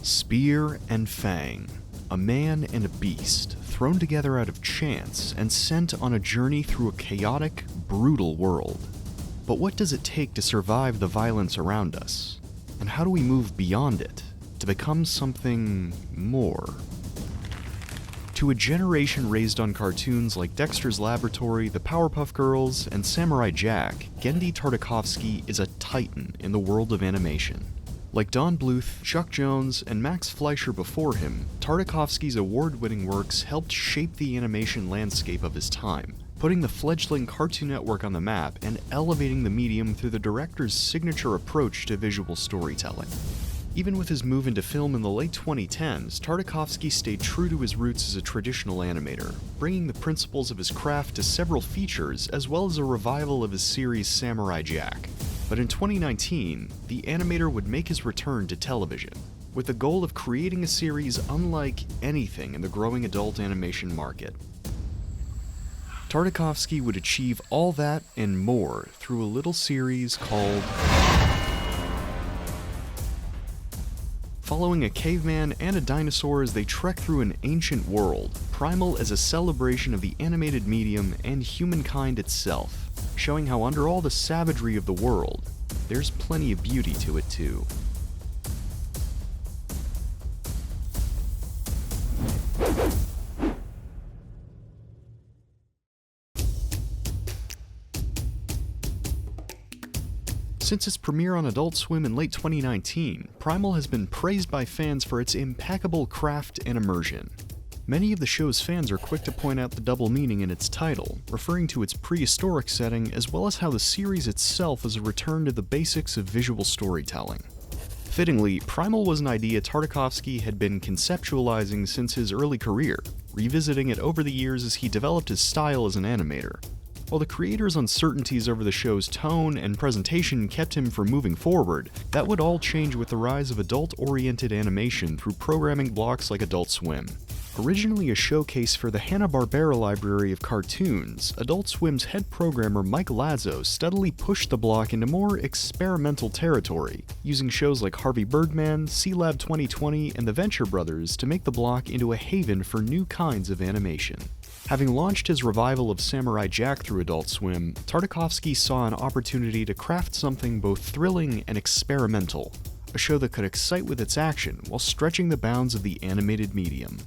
Spear and fang, a man and a beast, thrown together out of chance and sent on a journey through a chaotic, brutal world. But what does it take to survive the violence around us? And how do we move beyond it, to become something more? To a generation raised on cartoons like Dexter's Laboratory, The Powerpuff Girls, and Samurai Jack, Genndy Tartakovsky is a titan in the world of animation. Like Don Bluth, Chuck Jones, and Max Fleischer before him, Tartakovsky's award-winning works helped shape the animation landscape of his time, putting the fledgling Cartoon Network on the map and elevating the medium through the director's signature approach to visual storytelling. Even with his move into film in the late 2010s, Tartakovsky stayed true to his roots as a traditional animator, bringing the principles of his craft to several features as well as a revival of his series Samurai Jack. But in 2019, the animator would make his return to television, with the goal of creating a series unlike anything in the growing adult animation market. Tartakovsky would achieve all that and more through a little series called... Following a caveman and a dinosaur as they trek through an ancient world, Primal is a celebration of the animated medium and humankind itself, showing how under all the savagery of the world, there's plenty of beauty to it too. Since its premiere on Adult Swim in late 2019, Primal has been praised by fans for its impeccable craft and immersion. Many of the show's fans are quick to point out the double meaning in its title, referring to its prehistoric setting as well as how the series itself is a return to the basics of visual storytelling. Fittingly, Primal was an idea Tartakovsky had been conceptualizing since his early career, revisiting it over the years as he developed his style as an animator. While the creator's uncertainties over the show's tone and presentation kept him from moving forward, that would all change with the rise of adult-oriented animation through programming blocks like Adult Swim. Originally a showcase for the Hanna-Barbera library of cartoons, Adult Swim's head programmer Mike Lazzo steadily pushed the block into more experimental territory, using shows like Harvey Birdman, C-Lab 2020, and the Venture Brothers to make the block into a haven for new kinds of animation. Having launched his revival of Samurai Jack through Adult Swim, Tartakovsky saw an opportunity to craft something both thrilling and experimental, a show that could excite with its action while stretching the bounds of the animated medium.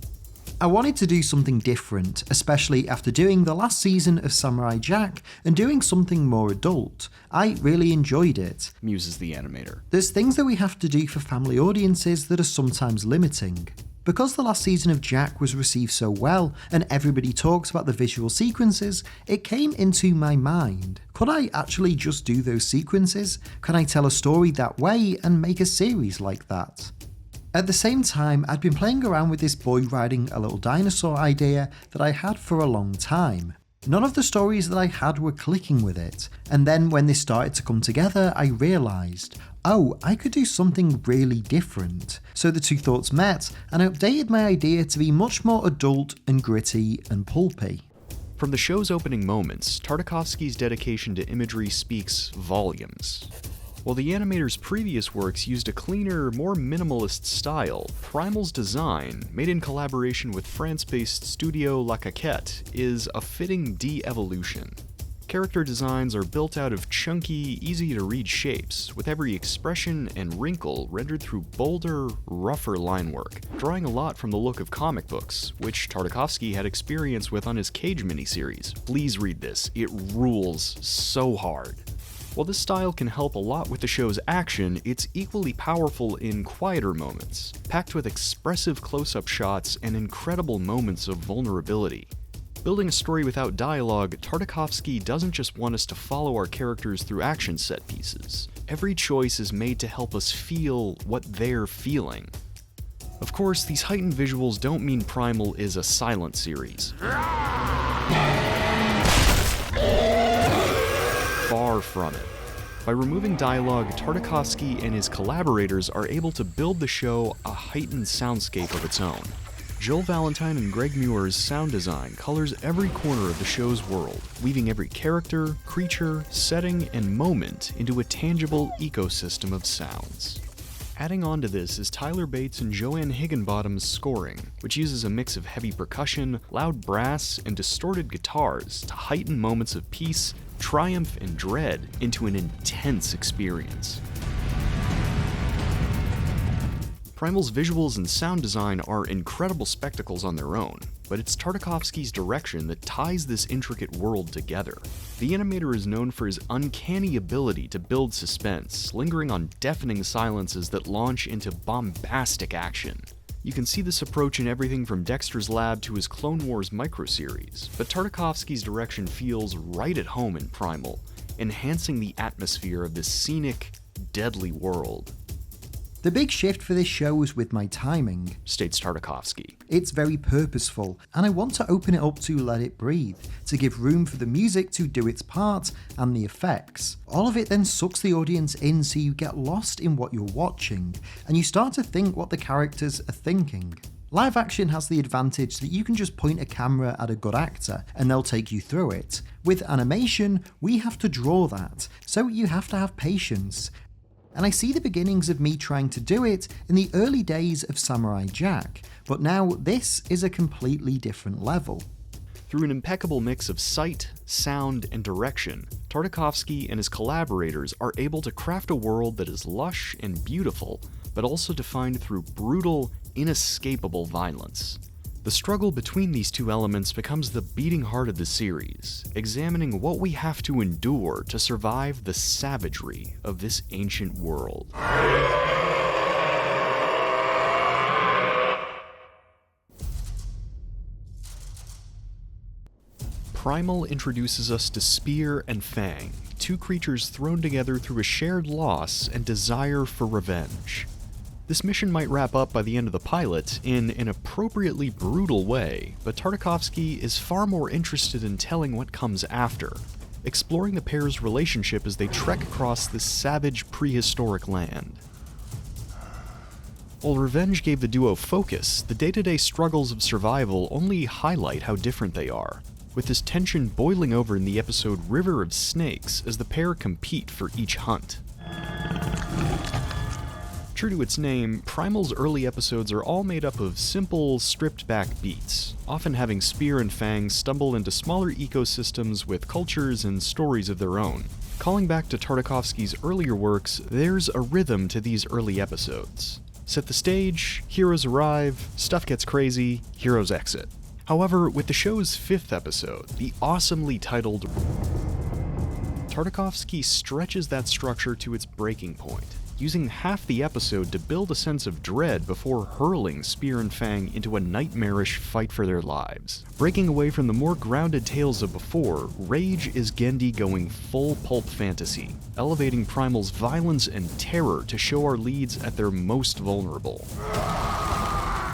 I wanted to do something different, especially after doing the last season of Samurai Jack and doing something more adult. I really enjoyed it, muses the animator. There's things that we have to do for family audiences that are sometimes limiting. Because the last season of Jack was received so well and everybody talks about the visual sequences, it came into my mind. Could I actually just do those sequences? Can I tell a story that way and make a series like that? At the same time, I'd been playing around with this boy riding a little dinosaur idea that I had for a long time. None of the stories that I had were clicking with it, and then when they started to come together, I realised, oh, I could do something really different. So the two thoughts met, and I updated my idea to be much more adult and gritty and pulpy. From the show's opening moments, Tartakovsky's dedication to imagery speaks volumes. While the animator's previous works used a cleaner, more minimalist style, Primal's design, made in collaboration with France-based studio La Caquette, is a fitting de-evolution. Character designs are built out of chunky, easy-to-read shapes, with every expression and wrinkle rendered through bolder, rougher line work, drawing a lot from the look of comic books, which Tartakovsky had experience with on his Cage miniseries. Please read this, it rules so hard. While this style can help a lot with the show's action, it's equally powerful in quieter moments, packed with expressive close-up shots and incredible moments of vulnerability. Building a story without dialogue, Tartakovsky doesn't just want us to follow our characters through action set pieces. Every choice is made to help us feel what they're feeling. Of course, these heightened visuals don't mean Primal is a silent series. Far from it. By removing dialogue, Tartakovsky and his collaborators are able to build the show a heightened soundscape of its own. Joel Valentine and Greg Muir's sound design colors every corner of the show's world, weaving every character, creature, setting, and moment into a tangible ecosystem of sounds. Adding on to this is Tyler Bates and Joanne Higginbottom's scoring, which uses a mix of heavy percussion, loud brass, and distorted guitars to heighten moments of peace, triumph, and dread into an intense experience. Primal's visuals and sound design are incredible spectacles on their own, but it's Tartakovsky's direction that ties this intricate world together. The animator is known for his uncanny ability to build suspense, lingering on deafening silences that launch into bombastic action. You can see this approach in everything from Dexter's Lab to his Clone Wars microseries, but Tartakovsky's direction feels right at home in Primal, enhancing the atmosphere of this scenic, deadly world. The big shift for this show was with my timing, states Tartakovsky. It's very purposeful, and I want to open it up to let it breathe, to give room for the music to do its part and the effects. All of it then sucks the audience in so you get lost in what you're watching, and you start to think what the characters are thinking. Live action has the advantage that you can just point a camera at a good actor and they'll take you through it. With animation, we have to draw that, so you have to have patience. And I see the beginnings of me trying to do it in the early days of Samurai Jack, but now this is a completely different level. Through an impeccable mix of sight, sound, and direction, Tartakovsky and his collaborators are able to craft a world that is lush and beautiful, but also defined through brutal, inescapable violence. The struggle between these two elements becomes the beating heart of the series, examining what we have to endure to survive the savagery of this ancient world. Primal introduces us to Spear and Fang, two creatures thrown together through a shared loss and desire for revenge. This mission might wrap up by the end of the pilot in an appropriately brutal way, but Tartakovsky is far more interested in telling what comes after, exploring the pair's relationship as they trek across this savage prehistoric land. While revenge gave the duo focus, the day-to-day struggles of survival only highlight how different they are, with this tension boiling over in the episode River of Snakes as the pair compete for each hunt. True to its name, Primal's early episodes are all made up of simple, stripped-back beats, often having Spear and Fang stumble into smaller ecosystems with cultures and stories of their own. Calling back to Tartakovsky's earlier works, there's a rhythm to these early episodes. Set the stage, heroes arrive, stuff gets crazy, heroes exit. However, with the show's 5th episode, the awesomely titled, Tartakovsky stretches that structure to its breaking point, using half the episode to build a sense of dread before hurling Spear and Fang into a nightmarish fight for their lives. Breaking away from the more grounded tales of before, Rage is Genndy going full pulp fantasy, elevating Primal's violence and terror to show our leads at their most vulnerable.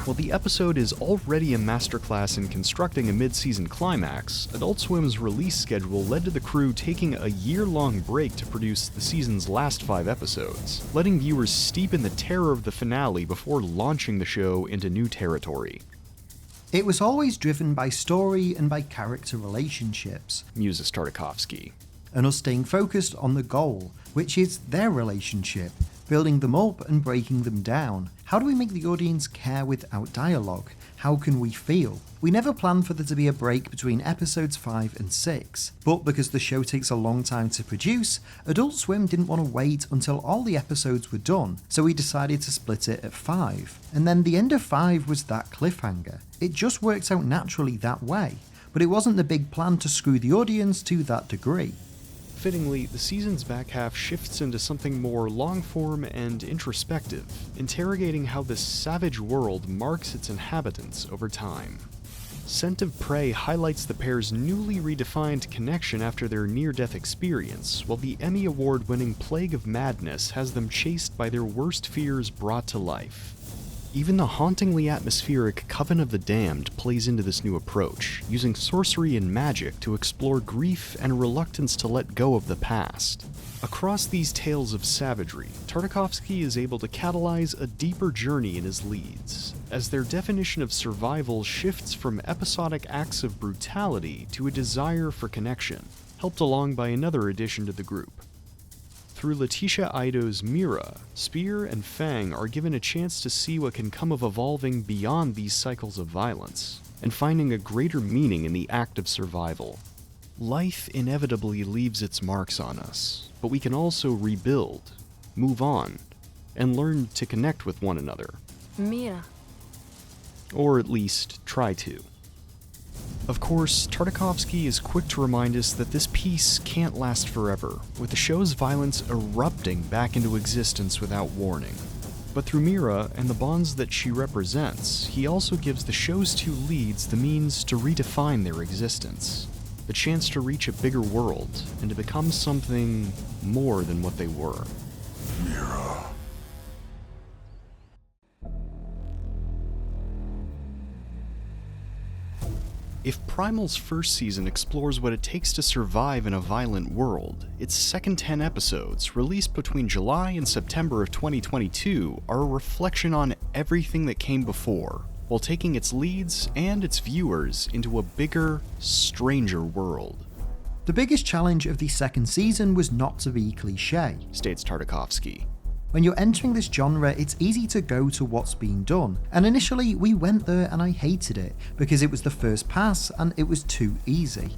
While the episode is already a masterclass in constructing a mid-season climax, Adult Swim's release schedule led to the crew taking a year-long break to produce the season's last 5 episodes, letting viewers steep in the terror of the finale before launching the show into new territory. It was always driven by story and by character relationships, muses Tartakovsky, and us staying focused on the goal, which is their relationship, building them up and breaking them down. How do we make the audience care without dialogue? How can we feel? We never planned for there to be a break between episodes 5 and 6, but because the show takes a long time to produce, Adult Swim didn't want to wait until all the episodes were done, so we decided to split it at 5. And then the end of 5 was that cliffhanger. It just works out naturally that way, but it wasn't the big plan to screw the audience to that degree. Fittingly, the season's back half shifts into something more long-form and introspective, interrogating how this savage world marks its inhabitants over time. Scent of Prey highlights the pair's newly redefined connection after their near-death experience, while the Emmy Award-winning Plague of Madness has them chased by their worst fears brought to life. Even the hauntingly atmospheric Coven of the Damned plays into this new approach, using sorcery and magic to explore grief and a reluctance to let go of the past. Across these tales of savagery, Tartakovsky is able to catalyze a deeper journey in his leads, as their definition of survival shifts from episodic acts of brutality to a desire for connection, helped along by another addition to the group. Through Letitia Ido's Mira, Spear and Fang are given a chance to see what can come of evolving beyond these cycles of violence, and finding a greater meaning in the act of survival. Life inevitably leaves its marks on us, but we can also rebuild, move on, and learn to connect with one another. Mira. Or at least try to. Of course, Tartakovsky is quick to remind us that this piece can't last forever, with the show's violence erupting back into existence without warning. But through Mira and the bonds that she represents, he also gives the show's two leads the means to redefine their existence, the chance to reach a bigger world and to become something more than what they were. Mira. If Primal's first season explores what it takes to survive in a violent world, its second 10 episodes, released between July and September of 2022, are a reflection on everything that came before, while taking its leads and its viewers into a bigger, stranger world. The biggest challenge of the second season was not to be cliché, states Tartakovsky. When you're entering this genre, it's easy to go to what's being done, and initially we went there and I hated it, because it was the first pass and it was too easy.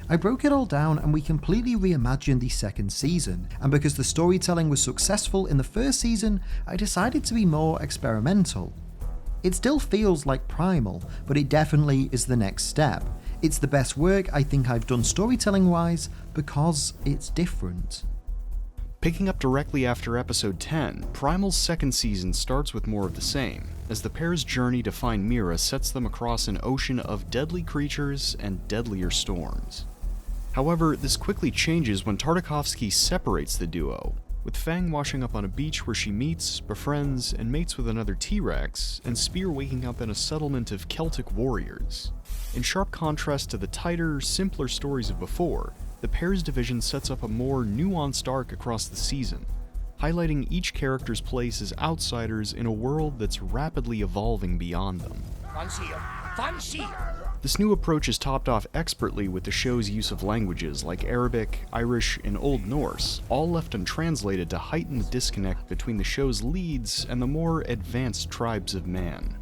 I broke it all down and we completely reimagined the second season, and because the storytelling was successful in the first season, I decided to be more experimental. It still feels like Primal, but it definitely is the next step. It's the best work I think I've done storytelling wise, because it's different. Picking up directly after episode 10, Primal's second season starts with more of the same, as the pair's journey to find Mira sets them across an ocean of deadly creatures and deadlier storms. However, this quickly changes when Tartakovsky separates the duo, with Fang washing up on a beach where she meets, befriends, and mates with another T-Rex, and Spear waking up in a settlement of Celtic warriors. In sharp contrast to the tighter, simpler stories of before, the pair's division sets up a more nuanced arc across the season, highlighting each character's place as outsiders in a world that's rapidly evolving beyond them. This new approach is topped off expertly with the show's use of languages like Arabic, Irish, and Old Norse, all left untranslated to heighten the disconnect between the show's leads and the more advanced tribes of man.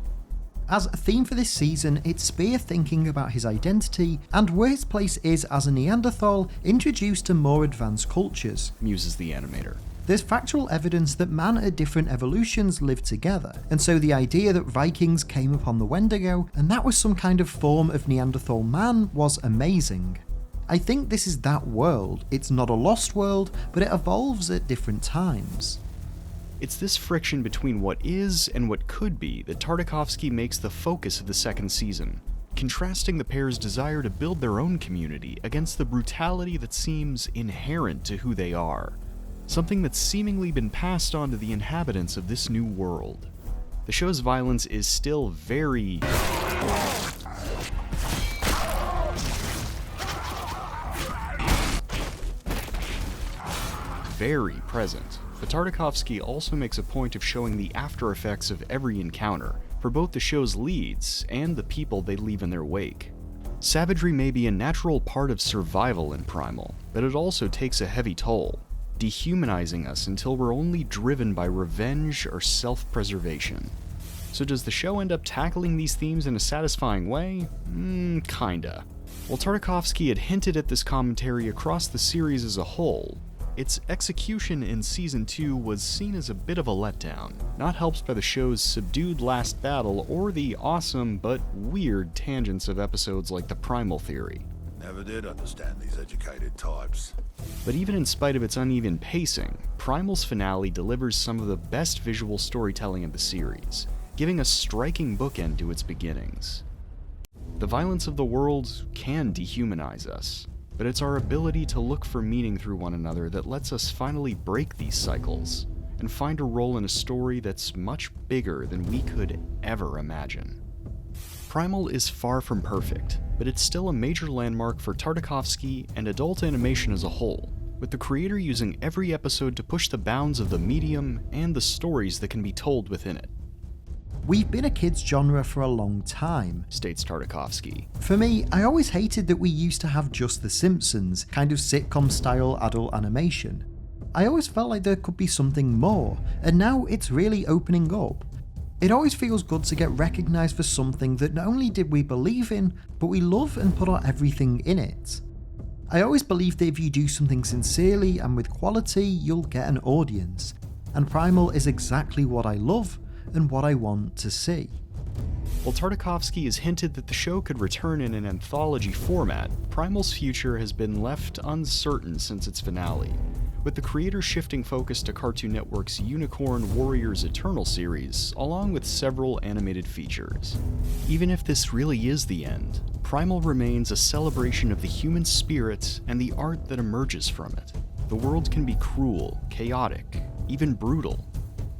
As a theme for this season, it's Spear thinking about his identity and where his place is as a Neanderthal introduced to more advanced cultures, muses the animator. There's factual evidence that man at different evolutions lived together, and so the idea that Vikings came upon the Wendigo and that was some kind of form of Neanderthal man was amazing. I think this is that world. It's not a lost world, but it evolves at different times. It's this friction between what is and what could be that Tartakovsky makes the focus of the second season, contrasting the pair's desire to build their own community against the brutality that seems inherent to who they are, something that's seemingly been passed on to the inhabitants of this new world. The show's violence is still very present, but Tartakovsky also makes a point of showing the after effects of every encounter, for both the show's leads and the people they leave in their wake. Savagery may be a natural part of survival in Primal, but it also takes a heavy toll, dehumanizing us until we're only driven by revenge or self-preservation. So does the show end up tackling these themes in a satisfying way? Kinda. While Tartakovsky had hinted at this commentary across the series as a whole, its execution in Season 2 was seen as a bit of a letdown, not helped by the show's subdued last battle or the awesome but weird tangents of episodes like the Primal Theory. Never did understand these educated types. But even in spite of its uneven pacing, Primal's finale delivers some of the best visual storytelling of the series, giving a striking bookend to its beginnings. The violence of the world can dehumanize us, but it's our ability to look for meaning through one another that lets us finally break these cycles and find a role in a story that's much bigger than we could ever imagine. Primal is far from perfect, but it's still a major landmark for Tartakovsky and adult animation as a whole, with the creator using every episode to push the bounds of the medium and the stories that can be told within it. We've been a kids genre for a long time, states Tartakovsky. For me, I always hated that we used to have just The Simpsons, kind of sitcom style adult animation. I always felt like there could be something more, and now it's really opening up. It always feels good to get recognised for something that not only did we believe in, but we love and put our everything in it. I always believe that if you do something sincerely and with quality, you'll get an audience, and Primal is exactly what I love and what I want to see. While Tartakovsky has hinted that the show could return in an anthology format, Primal's future has been left uncertain since its finale, with the creator shifting focus to Cartoon Network's Unicorn Warriors Eternal series, along with several animated features. Even if this really is the end, Primal remains a celebration of the human spirit and the art that emerges from it. The world can be cruel, chaotic, even brutal,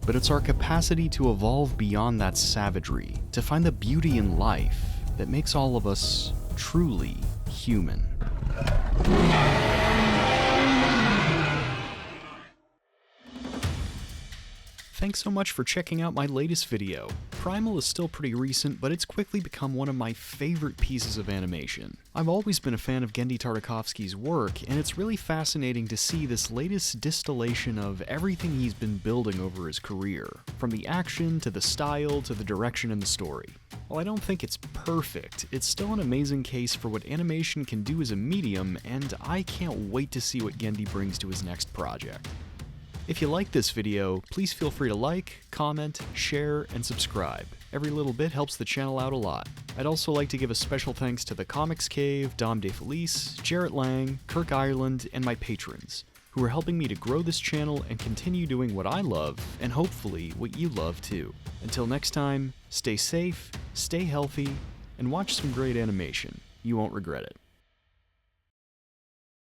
but it's our capacity to evolve beyond that savagery, to find the beauty in life that makes all of us truly human. Thanks so much for checking out my latest video. Primal is still pretty recent, but it's quickly become one of my favorite pieces of animation. I've always been a fan of Genndy Tartakovsky's work, and it's really fascinating to see this latest distillation of everything he's been building over his career, from the action to the style to the direction and the story. While I don't think it's perfect, it's still an amazing case for what animation can do as a medium, and I can't wait to see what Genndy brings to his next project. If you like this video, please feel free to like, comment, share, and subscribe. Every little bit helps the channel out a lot. I'd also like to give a special thanks to The Comics Cave, Dom DeFelice, Jarrett Lang, Kirk Ireland, and my patrons, who are helping me to grow this channel and continue doing what I love, and hopefully what you love too. Until next time, stay safe, stay healthy, and watch some great animation. You won't regret it.